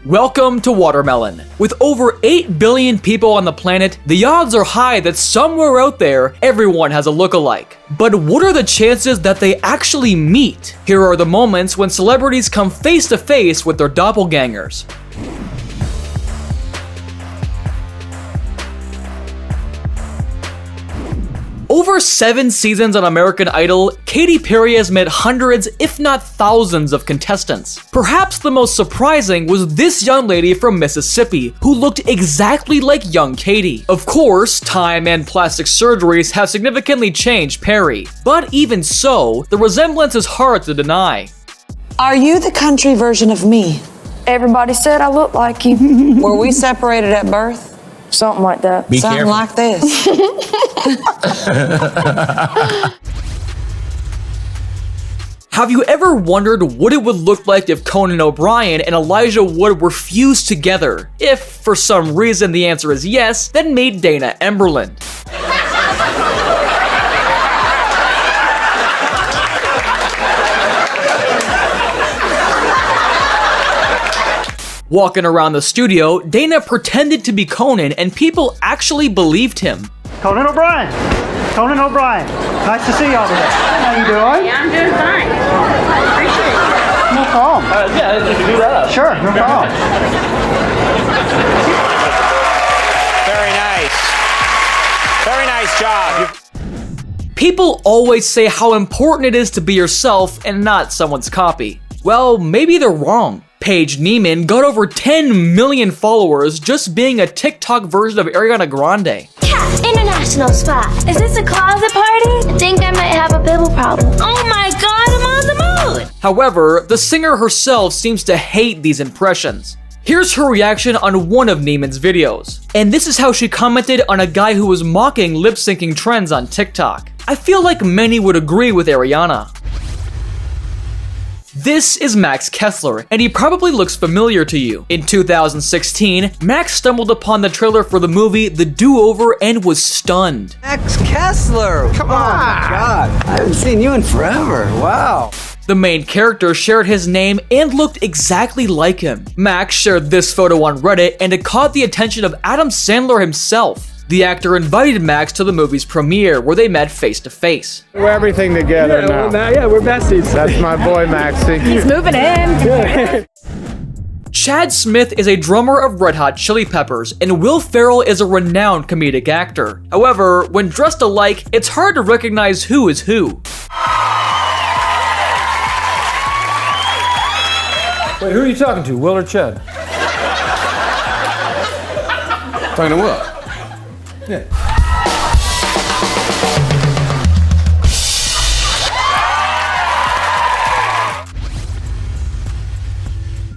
Welcome to Watermelon. With over 8 billion people on the planet, the odds are high that somewhere out there, everyone has a lookalike. But what are the chances that they actually meet? Here are the moments when celebrities come face to face with their doppelgangers. Over 7 seasons on American Idol, Katy Perry has met hundreds, if not thousands, of contestants. Perhaps the most surprising was this young lady from Mississippi, who looked exactly like young Katy. Of course, time and plastic surgeries have significantly changed Perry, but even so, the resemblance is hard to deny. Are you the country version of me? Everybody said I look like you. Were we separated at birth? Something like that. Something like this. Have you ever wondered what it would look like if Conan O'Brien and Elijah Wood were fused together? If, for some reason, the answer is yes, then meet Dana Emberland. Walking around the studio, Dana pretended to be Conan and people actually believed him. Conan O'Brien! Conan O'Brien! Nice to see you all today. How you doing? Yeah, I'm doing fine. Appreciate it. No problem. Yeah, you can do that. Sure, no problem. Very nice. Very nice job. People always say how important it is to be yourself and not someone's copy. Well, maybe they're wrong. Paige Neiman got over 10 million followers just being a TikTok version of Ariana Grande. Cat International Spot. Is this a closet party? I think I might have a pimple problem. Oh my god, I'm on the mood! However, the singer herself seems to hate these impressions. Here's her reaction on one of Neiman's videos. And this is how she commented on a guy who was mocking lip-syncing trends on TikTok. I feel like many would agree with Ariana. This is Max Kessler, and he probably looks familiar to you. In 2016, Max stumbled upon the trailer for the movie The Do-Over and was stunned. Max Kessler! Come on! Oh my God, I haven't seen you in forever. Wow. The main character shared his name and looked exactly like him. Max shared this photo on Reddit, and it caught the attention of Adam Sandler himself. The actor invited Max to the movie's premiere, where they met face to face. We're everything together now. Yeah, we're besties. That's my boy, Maxie. He's moving in. Chad Smith is a drummer of Red Hot Chili Peppers, and Will Ferrell is a renowned comedic actor. However, when dressed alike, it's hard to recognize who is who. Wait, who are you talking to, Will or Chad? Talking to Will. Yeah.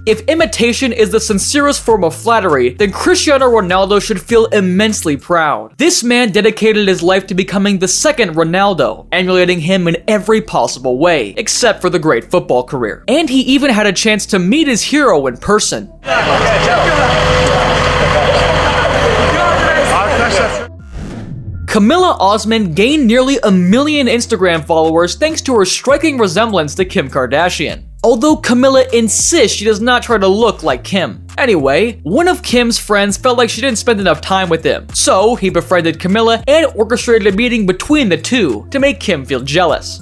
If imitation is the sincerest form of flattery, then Cristiano Ronaldo should feel immensely proud. This man dedicated his life to becoming the second Ronaldo, emulating him in every possible way, except for the great football career. And he even had a chance to meet his hero in person. Camilla Osmond gained nearly 1 million Instagram followers thanks to her striking resemblance to Kim Kardashian. Although Camilla insists she does not try to look like Kim. Anyway, one of Kim's friends felt like she didn't spend enough time with him, so he befriended Camilla and orchestrated a meeting between the two to make Kim feel jealous.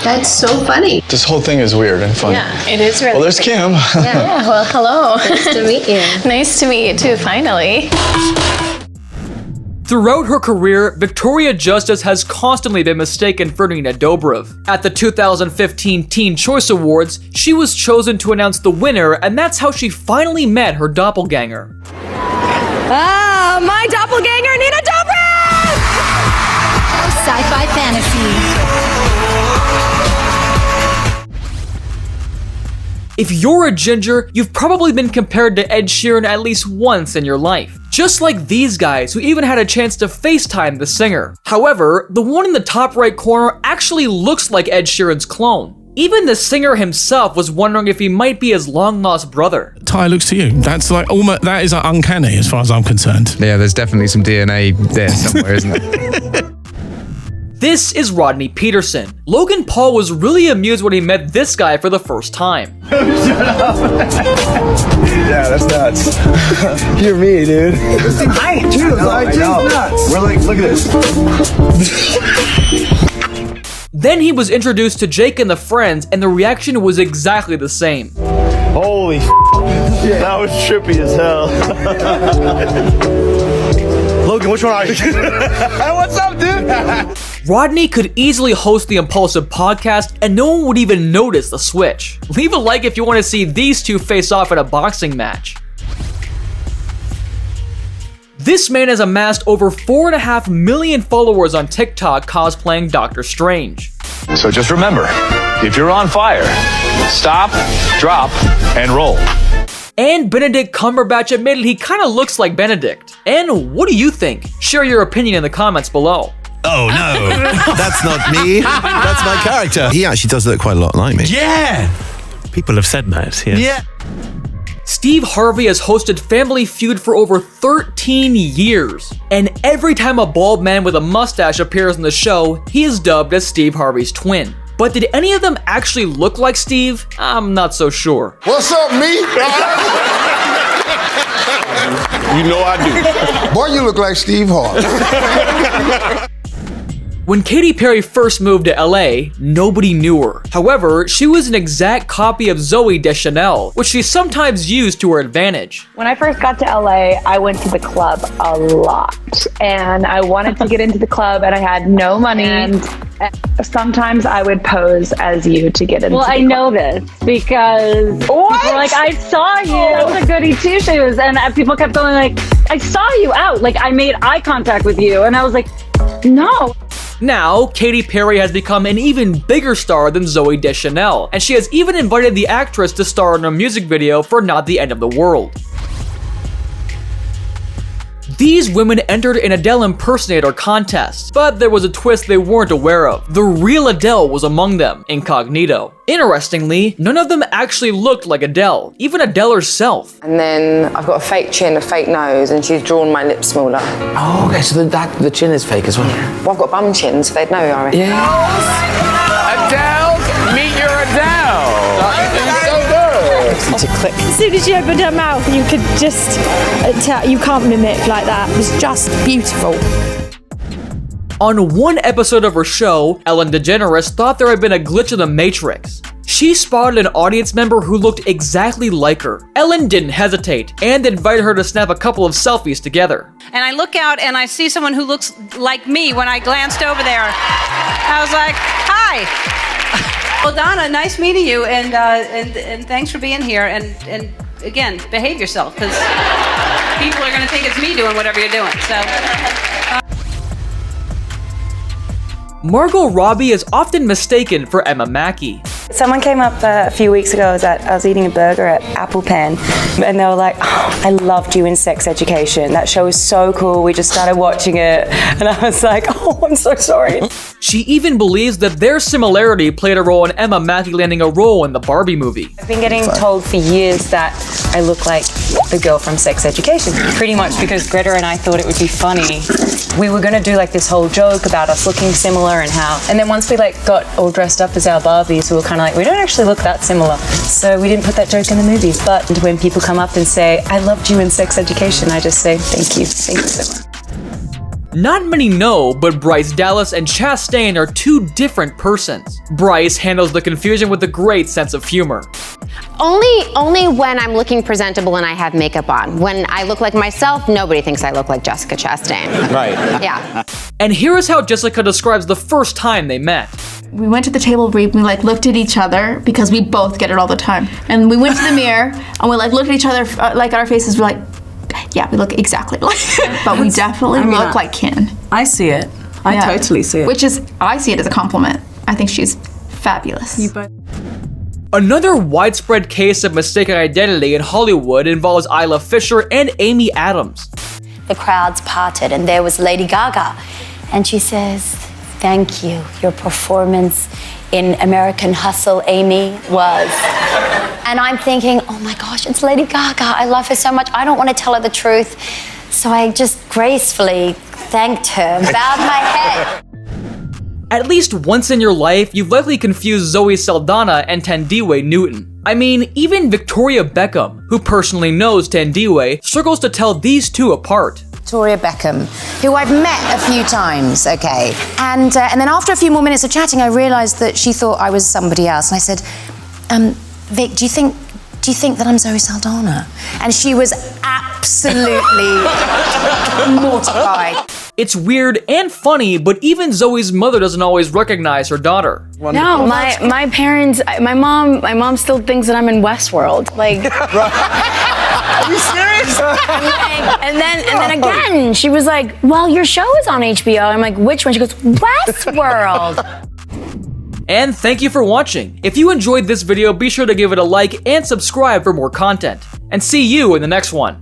That's so funny. This whole thing is weird and fun. Yeah, it is really. Well, there's Kim. Yeah, well, hello. Nice to meet you. Nice to meet you too, finally. Throughout her career, Victoria Justice has constantly been mistaken for Nina Dobrev. At the 2015 Teen Choice Awards, she was chosen to announce the winner, and that's how she finally met her doppelganger. Ah, my doppelganger, Nina Dobrev! Sci-fi fantasy. If you're a ginger, you've probably been compared to Ed Sheeran at least once in your life. Just like these guys, who even had a chance to FaceTime the singer. However, the one in the top right corner actually looks like Ed Sheeran's clone. Even the singer himself was wondering if he might be his long-lost brother. Ty looks to you. That's like almost, that is uncanny as far as I'm concerned. Yeah, there's definitely some DNA there somewhere, isn't there? This is Rodney Peterson. Logan Paul was really amused when he met this guy for the first time. Shut up. Yeah, that's nuts. You're me, dude. I ain't too. I know. Nuts. We're like, look at this. Then he was introduced to Jake and the friends, and the reaction was exactly the same. Holy that was trippy as hell. Logan, which one are you? Hey, what's up, dude? Rodney could easily host the Impulsive podcast and no one would even notice the switch. Leave a like if you want to see these two face off in a boxing match. This man has amassed over 4.5 million followers on TikTok cosplaying Doctor Strange. So just remember, if you're on fire, stop, drop, and roll. And Benedict Cumberbatch admitted he kind of looks like Benedict. And what do you think? Share your opinion in the comments below. Oh no, that's not me. That's my character. He actually does look quite a lot like me. Yeah! People have said that, yes. Yeah. Steve Harvey has hosted Family Feud for over 13 years. And every time a bald man with a mustache appears on the show, he is dubbed as Steve Harvey's twin. But did any of them actually look like Steve? I'm not so sure. What's up, me? You know I do. Boy, you look like Steve Harvey. When Katy Perry first moved to LA, nobody knew her. However, she was an exact copy of Zooey Deschanel, which she sometimes used to her advantage. When I first got to LA, I went to the club a lot. And I wanted to get into the club and I had no money. And sometimes I would pose as you to get into the club. Well, I know this because people were like, I saw you with the goody two shoes. And people kept going like, I saw you out. Like, I made eye contact with you. And I was like, no. Now, Katy Perry has become an even bigger star than Zooey Deschanel, and she has even invited the actress to star in a music video for Not the End of the World. These women entered an Adele impersonator contest, but there was a twist they weren't aware of. The real Adele was among them, incognito. Interestingly, none of them actually looked like Adele, even Adele herself. And then I've got a fake chin, a fake nose, and she's drawn my lips smaller. Oh, okay, so the chin is fake as well. Well, I've got a bum chin, so they'd know, I reckon. Yeah. Adele, meet your Adele. To click. As soon as she opened her mouth, you could just tell, you can't mimic like that. It was just beautiful. On one episode of her show, Ellen DeGeneres thought there had been a glitch in the Matrix. She spotted an audience member who looked exactly like her. Ellen didn't hesitate and invited her to snap a couple of selfies together. And I look out and I see someone who looks like me when I glanced over there. I was like, hi. Well, Donna, nice meeting you, and thanks for being here. And again, behave yourself, because people are going to think it's me doing whatever you're doing. So. Margot Robbie is often mistaken for Emma Mackey. Someone came up a few weeks ago, I was eating a burger at Apple Pen, and they were like, oh, I loved you in Sex Education. That show was so cool. We just started watching it. And I was like, oh, I'm so sorry. She even believes that their similarity played a role in Emma Mackey landing a role in the Barbie movie. I've been getting told for years that I look like the girl from Sex Education, pretty much because Greta and I thought it would be funny. We were gonna do like this whole joke about us looking similar and how, and then once we like got all dressed up as our Barbies, we were kind of like, we don't actually look that similar. So we didn't put that joke in the movies. But when people come up and say, I loved you in Sex Education, I just say, thank you so much. Not many know, but Bryce Dallas and Chastain are two different persons. Bryce handles the confusion with a great sense of humor. Only when I'm looking presentable and I have makeup on. When I look like myself, nobody thinks I look like Jessica Chastain. Right. Yeah. And here is how Jessica describes the first time they met. We went to the table read, we like looked at each other because we both get it all the time. And we went to the mirror and we like looked at each other, like at our faces, we're like, yeah, we look exactly like but we definitely look like kin. I see it. I totally see it. Which is, I see it as a compliment. I think she's fabulous. Another widespread case of mistaken identity in Hollywood involves Isla Fisher and Amy Adams. The crowds parted and there was Lady Gaga. And she says, thank you. Your performance in American Hustle, Amy, was. And I'm thinking, oh my gosh, it's Lady Gaga. I love her so much. I don't want to tell her the truth. So I just gracefully thanked her, bowed my head. At least once in your life, you've likely confused Zoe Saldana and Thandiwe Newton. I mean, even Victoria Beckham, who personally knows Thandiwe, struggles to tell these two apart. Victoria Beckham, who I've met a few times, okay? And then after a few more minutes of chatting, I realised that she thought I was somebody else. And I said, Vic, do you think that I'm Zoe Saldana? And she was absolutely mortified. It's weird and funny, but even Zoe's mother doesn't always recognize her daughter. No, my parents, my mom still thinks that I'm in Westworld. Like, Are you serious? and then again, she was like, "Well, your show is on HBO." I'm like, "Which one?" She goes, "Westworld." And thank you for watching. If you enjoyed this video, be sure to give it a like and subscribe for more content. And see you in the next one.